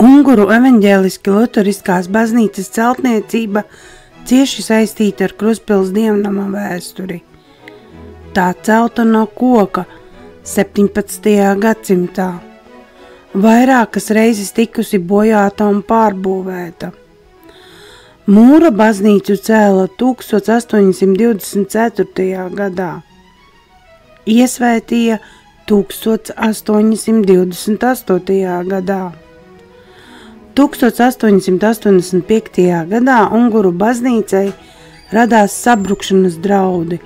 Unguru evaņģēliski luteriskās baznīcas celtniecība cieši saistīta ar Krustpils dievnama vēsturi. Tā celta no koka 17. gadsimtā. Vairākas reizes tikusi bojāta un pārbūvēta. Mūra baznīcu cēla 1824. gadā. Iesvētīja 1828. gadā. 1885. gadā Unguru baznīcai radās sabrukšanas draudi,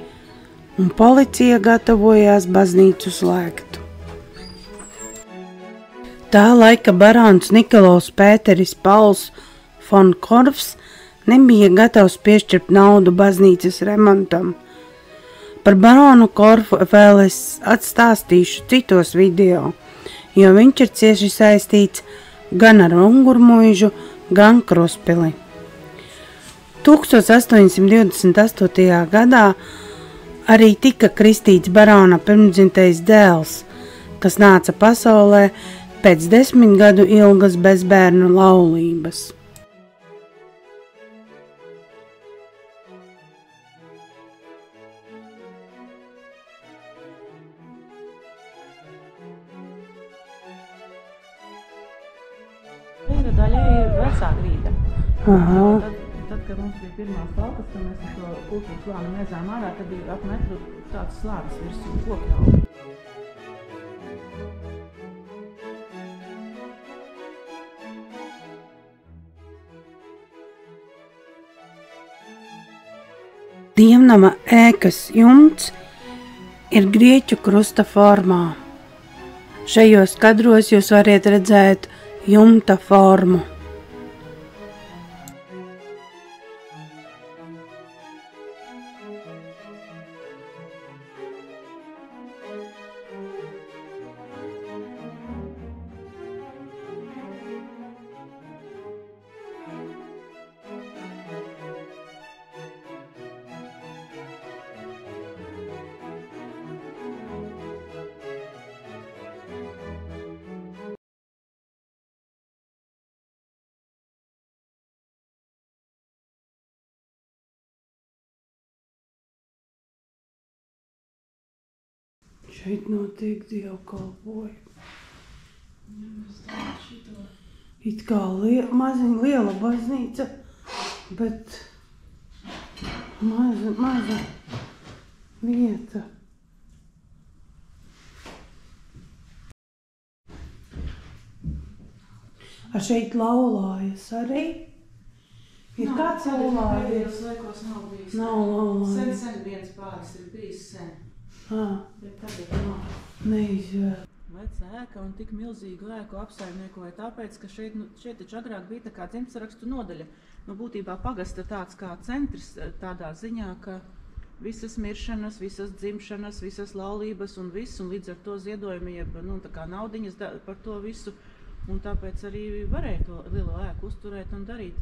un policija gatavojās baznīcu slēgt. Tā laika barons Nikolaus Pēteris Pauls von Korfs nebija gatavs piešķirt naudu baznīcas remontam. Par baronu Korfu vēl es atstāstīšu citos video, jo viņš ir cieši saistīts gan ar Ungurmuižu, gan Krustpili. 1828. gadā arī tika kristīts barona pirmdzimtais dēls, kas nāca pasaulē pēc 10 gadu ilgas bezbērnu laulības. Viena daļa ir vecā grīda. Aha. Tad, kad mums bija pirmās talkas, kad mēs to kultūras slāni mēzām ārā, tad bija ap metru tāds slānis virsū kokļauju. Dievnama ēkas jumts ir grieķu krusta formā. Šajos kadros jūs variet redzēt jumta formu. Šeit notiek dievkalpojumi. It kā maziņa liela baznīca, bet maza vieta. Šeit laulājas arī? Ir kāds laulājas? Pēdējos laikos nav bijis. Nav laulājas. Sen viens pāris ir bijis sen. Bet tagad nav. Neizvēl. Veca ēka un tik milzīgu ēku apsaimniekoja tāpēc, ka šeit taču agrāk bija tā kā dzimtsarakstu nodaļa. Būtībā pagasta tāds kā centrs tādā ziņā, ka visas miršanas, visas dzimšanas, visas laulības un viss, un līdz ar to ziedojumi, tā kā naudiņas par to visu, un tāpēc arī varēja to lielo ēku uzturēt un darīt.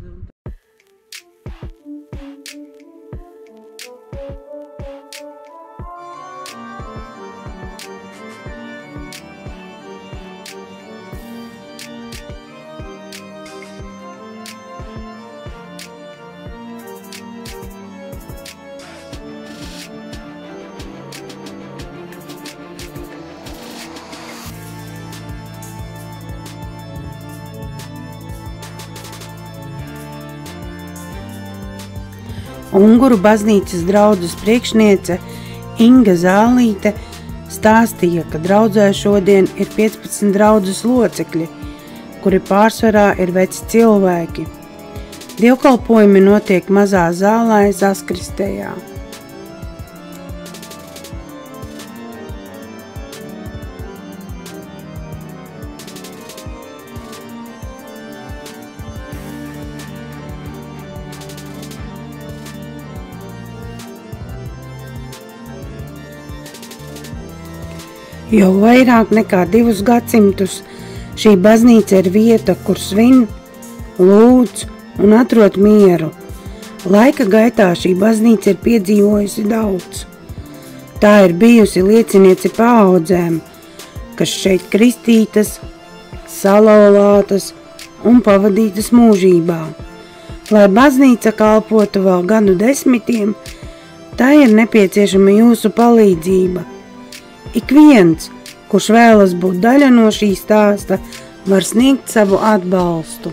Unguru baznīcas draudzes priekšniece Inga Zālīte stāstīja, ka draudzē šodien ir 15 draudzes locekļi, kuri pārsvarā ir veci cilvēki. Dievkalpojumi notiek mazā zālē Zaskristējā. Jau vairāk nekā 2 gadsimtus šī baznīca ir vieta, kur svin, lūdz un atrod mieru. Laika gaitā šī baznīca ir piedzīvojusi daudz. Tā ir bijusi liecinieci paaudzēm, kas šeit kristītas, salauzātas, un pavadītas mūžībā. Lai baznīca kalpotu vēl gadu desmitiem, tā ir nepieciešama jūsu palīdzība. Ik viens, kurš vēlas būt daļa no šī stāsta, var sniegt savu atbalstu.